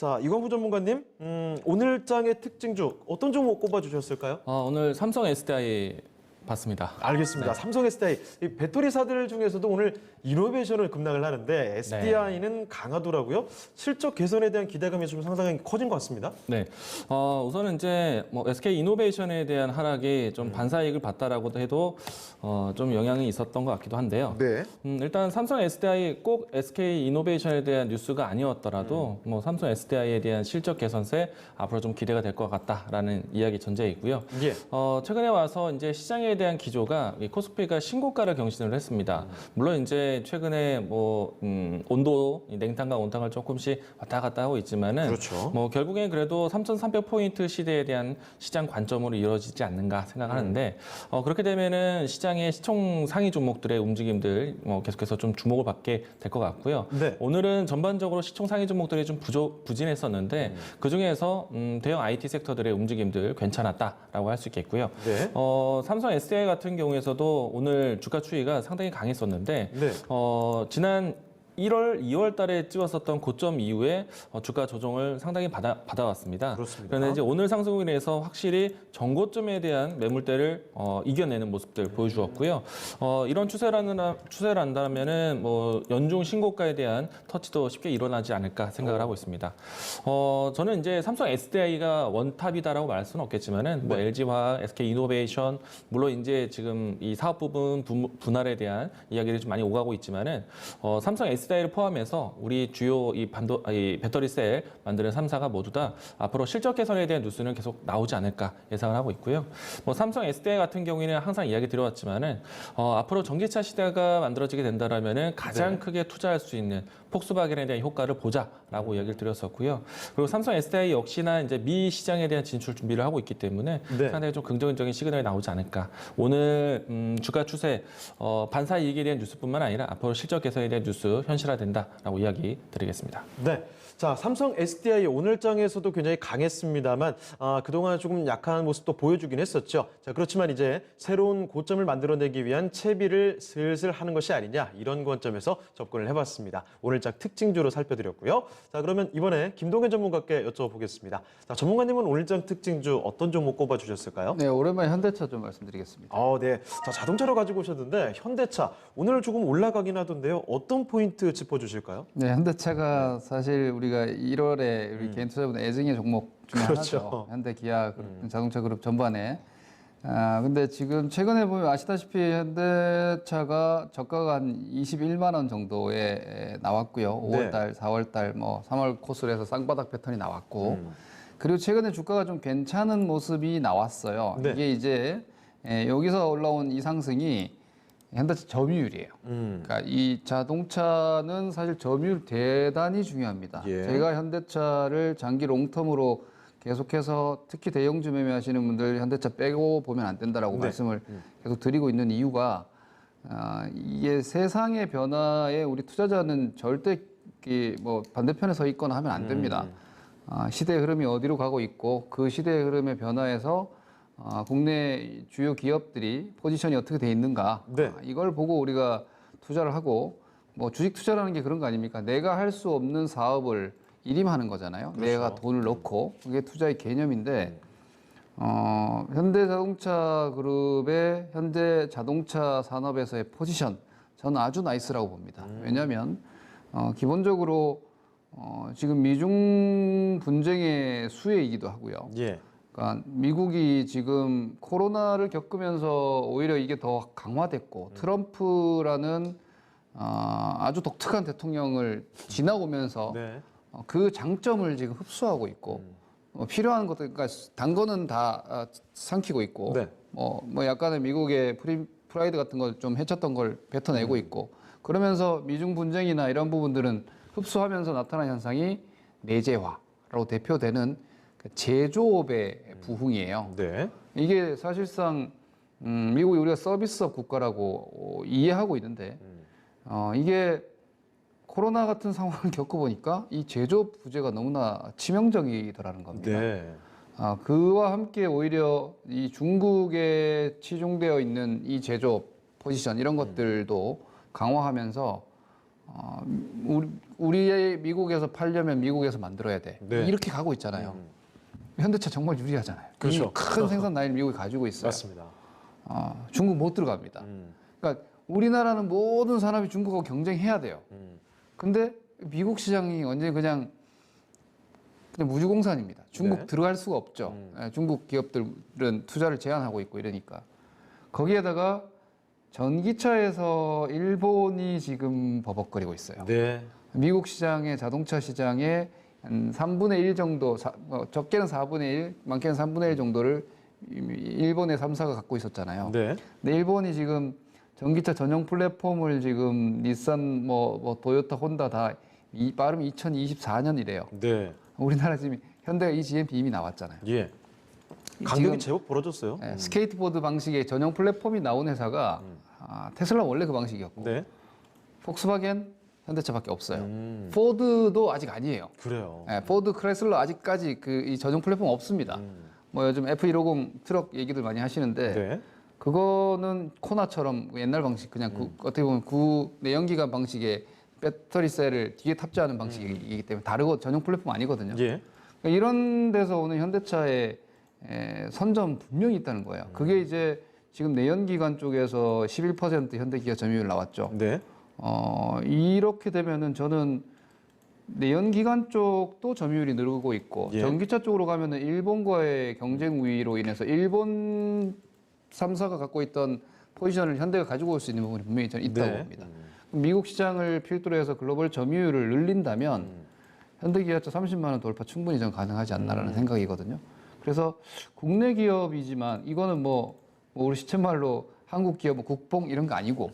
자, 이광구 전문가님, 오늘장의 특징주 어떤 종목 꼽아주셨을까요? 오늘 삼성 SDI 봤습니다. 알겠습니다. 삼성 SDI, 이 배터리사들 중에서도 오늘 이노베이션을 급락을 하는데 SDI는 강하더라고요. 실적 개선에 대한 기대감이 좀 상당히 커진 것 같습니다. 네, 우선은 이제 뭐 SK 이노베이션에 대한 하락이 좀 반사이익을 봤다라고도 해도 좀 영향이 있었던 것 같기도 한데요. 네. 일단 삼성 SDI 꼭 SK 이노베이션에 대한 뉴스가 아니었더라도 뭐 삼성 SDI에 대한 실적 개선세 앞으로 좀 기대가 될 것 같다라는 이야기 전제이고요. 예. 최근에 와서 이제 시장에 대한 기조가 이 코스피가 신고가를 경신을 했습니다. 물론 이제 최근에 뭐 온도, 냉탕과 온탕을 조금씩 왔다 갔다 하고 있지만은 그렇죠. 뭐 결국엔 그래도 3,300포인트 시대에 대한 시장 관점으로 이루어지지 않는가 생각하는데 그렇게 되면은 시장의 시총 상위 종목들의 움직임들 계속해서 좀 주목을 받게 될 것 같고요. 네. 오늘은 전반적으로 시총 상위 종목들이 좀 부진했었는데 그 중에서 대형 IT 섹터들의 움직임들 괜찮았다라고 할 수 있겠고요. 네. 삼성 SDI 같은 경우에서도 오늘 주가 추이가 상당히 강했었는데 네. 지난 1월, 2월 달에 찍었었던 고점 이후에 주가 조정을 상당히 받아왔습니다. 그렇습니다. 그런데 이제 오늘 상승으로 인해서 확실히 전고점에 대한 매물대를 이겨내는 모습들 보여주었고요. 이런 추세란다면은 뭐 연중 신고가에 대한 터치도 쉽게 일어나지 않을까 생각을 하고 있습니다. 저는 이제 삼성 SDI가 원탑이다라고 말할 수는 없겠지만은 뭐 LG화학, SK 이노베이션 물론 이제 지금 이 사업 부분 분할에 대한 이야기를 좀 많이 오가고 있지만은 삼성 SDI를 포함해서 우리 주요 이 배터리 셀 만드는 3사가 모두 다 앞으로 실적 개선에 대한 뉴스는 계속 나오지 않을까 예상을 하고 있고요. 뭐 삼성 SDI 같은 경우에는 항상 이야기 드려왔지만은 앞으로 전기차 시대가 만들어지게 된다라면은 가장 크게 투자할 수 있는 폭스바겐에 대한 효과를 보자라고 이야기를 드렸었고요. 그리고 삼성 SDI 역시나 이제 미 시장에 대한 진출 준비를 하고 있기 때문에 상당히 좀 긍정적인 시그널이 나오지 않을까. 오늘 주가 추세 반사 이익에 대한 뉴스뿐만 아니라 앞으로 실적 개선에 대한 뉴스 현실화된다라고 이야기 드리겠습니다. 네. 자, 삼성 SDI 오늘장에서도 굉장히 강했습니다만 그동안 조금 약한 모습도 보여주긴 했었죠. 자, 그렇지만 이제 새로운 고점을 만들어내기 위한 채비를 슬슬 하는 것이 아니냐 이런 관점에서 접근을 해봤습니다. 오늘장 특징주로 살펴드렸고요. 자, 그러면 이번에 김동현 전문가께 여쭤보겠습니다. 자, 전문가님은 오늘장 특징주 어떤 종목 꼽아주셨을까요? 네, 오랜만에 현대차 좀 말씀드리겠습니다. 네. 자, 자동차로 가지고 오셨는데 현대차 오늘 조금 올라가긴 하던데요. 어떤 포인트 짚어주실까요? 네, 현대차가 사실 우리가 1월에 우리 개인 투자자분 애증의 종목 중에 그렇죠. 하나죠. 현대, 기아 그룹, 자동차 그룹 전반에. 근데 지금 최근에 보면 아시다시피 현대차가 저가가 한 21만 원 정도에 나왔고요. 5월달, 4월달, 뭐 3월 코스로 해서 쌍바닥 패턴이 나왔고. 그리고 최근에 주가가 좀 괜찮은 모습이 나왔어요. 네. 이게 이제 여기서 올라온 이 상승이 현대차 점유율이에요. 그러니까 이 자동차는 사실 점유율 대단히 중요합니다. 예. 제가 현대차를 장기 롱텀으로 계속해서 특히 대형주 매매하시는 분들 현대차 빼고 보면 안 된다라고 말씀을 계속 드리고 있는 이유가 이게 세상의 변화에 우리 투자자는 절대 뭐 반대편에 서 있거나 하면 안 됩니다. 시대의 흐름이 어디로 가고 있고 그 시대의 흐름의 변화에서 국내 주요 기업들이 포지션이 어떻게 돼 있는가 이걸 보고 우리가 투자를 하고 뭐 주식 투자라는 게 그런 거 아닙니까? 내가 할 수 없는 사업을 일임하는 거잖아요. 그렇죠. 내가 돈을 넣고 그게 투자의 개념인데 현대자동차 그룹의 현대 자동차 산업에서의 포지션 저는 아주 나이스라고 봅니다. 왜냐하면 기본적으로 지금 미중 분쟁의 수혜이기도 하고요. 예. 그러니까 미국이 지금 코로나를 겪으면서 오히려 이게 더 강화됐고 트럼프라는 아주 독특한 대통령을 지나오면서 그 장점을 지금 흡수하고 있고 필요한 것들, 그러니까 단 거는 다 삼키고 있고 뭐 약간의 미국의 프라이드 같은 걸 좀 해쳤던 걸 뱉어내고 있고 그러면서 미중 분쟁이나 이런 부분들은 흡수하면서 나타난 현상이 내재화로 대표되는 제조업의 부흥이에요. 이게 사실상 미국이 우리가 서비스업 국가라고 이해하고 있는데 이게 코로나 같은 상황을 겪어보니까 이 제조업 부재가 너무나 치명적이더라는 겁니다. 그와 함께 오히려 이 중국에 치중되어 있는 이 제조업 포지션 이런 것들도 강화하면서 우리의 미국에서 팔려면 미국에서 만들어야 돼. 네. 이렇게 가고 있잖아요. 현대차 정말 유리하잖아요. 그렇죠. 이 큰 생산 라인을 미국이 가지고 있어요. 맞습니다. 중국 못 들어갑니다. 그러니까 우리나라는 모든 산업이 중국하고 경쟁해야 돼요. 근데 미국 시장이 완전히 그냥 무주공산입니다. 중국 네. 들어갈 수가 없죠. 중국 기업들은 투자를 제한하고 있고 이러니까. 거기에다가 전기차에서 일본이 지금 버벅거리고 있어요. 네. 미국 시장의 자동차 시장의 한 3분의 1 정도, 적게는 4분의 1, 많게는 3분의 1 정도를 일본의 3사가 갖고 있었잖아요. 네. 근데 일본이 지금 전기차 전용 플랫폼을 지금 닛산, 도요타, 혼다 다 빠르면 2024년이래요. 네. 우리나라 지금 현대가 이 GMP 이미 나왔잖아요. 예. 간격이 제법 벌어졌어요. 스케이트보드 방식의 전용 플랫폼이 나온 회사가 테슬라 원래 그 방식이었고 네. 폭스바겐, 현대차밖에 없어요. 포드도 아직 아니에요. 그래요. 포드 크레슬러 아직까지 이 전용 플랫폼 없습니다. 뭐 요즘 F150 트럭 얘기들 많이 하시는데 네. 그거는 코나처럼 옛날 방식 그냥 어떻게 보면 내연기관 방식의 배터리 셀을 뒤에 탑재하는 방식이기 때문에 다르고 전용 플랫폼 아니거든요. 예. 그러니까 이런 데서 오는 현대차의 선점 분명히 있다는 거예요. 그게 이제 지금 내연기관 쪽에서 11% 현대기아 점유율 나왔죠. 네. 이렇게 되면은 저는 내연기관 쪽도 점유율이 늘고 있고 예. 전기차 쪽으로 가면은 일본과의 경쟁 우위로 인해서 일본 3사가 갖고 있던 포지션을 현대가 가지고 올 수 있는 부분이 분명히 저는 있다고 네. 봅니다. 미국 시장을 필두로 해서 글로벌 점유율을 늘린다면 현대기아차 30만 원 돌파 충분히 전 가능하지 않나라는 생각이거든요. 그래서 국내 기업이지만 이거는 뭐 우리 시쳇말로 한국 기업 뭐 국뽕 이런 거 아니고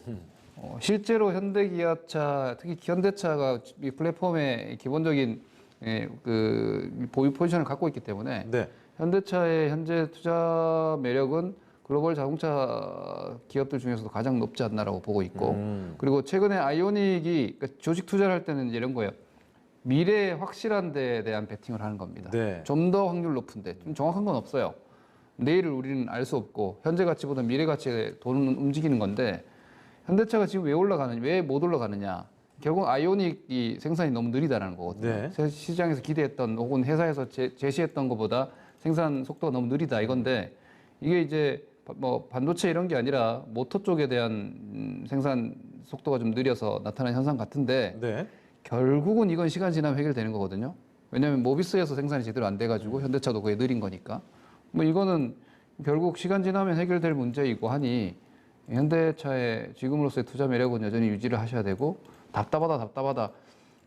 실제로 현대기아차 특히 현대차가 이 플랫폼의 기본적인 그 보유 포지션을 갖고 있기 때문에 네. 현대차의 현재 투자 매력은 글로벌 자동차 기업들 중에서도 가장 높지 않나라고 보고 있고 그리고 최근에 아이오닉이 그러니까 조직 투자를 할 때는 이런 거예요. 미래에 확실한 데에 대한 베팅을 하는 겁니다. 네. 좀 더 확률 높은데 좀 정확한 건 없어요. 내일을 우리는 알 수 없고 현재 가치보다 미래 가치에 돈은 움직이는 건데 현대차가 지금 왜 못 올라가느냐? 결국 아이오닉이 생산이 너무 느리다는 거거든요. 네. 시장에서 기대했던 혹은 회사에서 제시했던 것보다 생산 속도가 너무 느리다 이건데 이게 이제 뭐 반도체 이런 게 아니라 모터 쪽에 대한 생산 속도가 좀 느려서 나타난 현상 같은데 네. 결국은 이건 시간 지나면 해결되는 거거든요. 왜냐하면 모비스에서 생산이 제대로 안 돼가지고 현대차도 그게 느린 거니까. 뭐 이거는 결국 시간 지나면 해결될 문제이고 하니 현대차의 지금으로서의 투자 매력은 여전히 유지를 하셔야 되고 답답하다.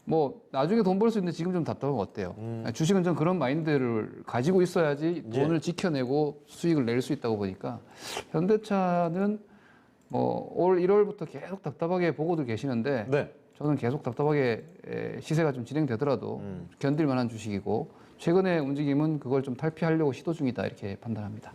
뭐 나중에 돈 벌 수 있는데 지금 좀 답답하면 어때요? 주식은 전 그런 마인드를 가지고 있어야지 돈을 지켜내고 수익을 낼 수 있다고 보니까 현대차는 뭐 올 1월부터 계속 답답하게 보고도 계시는데 네. 저는 계속 답답하게 시세가 좀 진행되더라도 견딜 만한 주식이고 최근의 움직임은 그걸 좀 탈피하려고 시도 중이다 이렇게 판단합니다.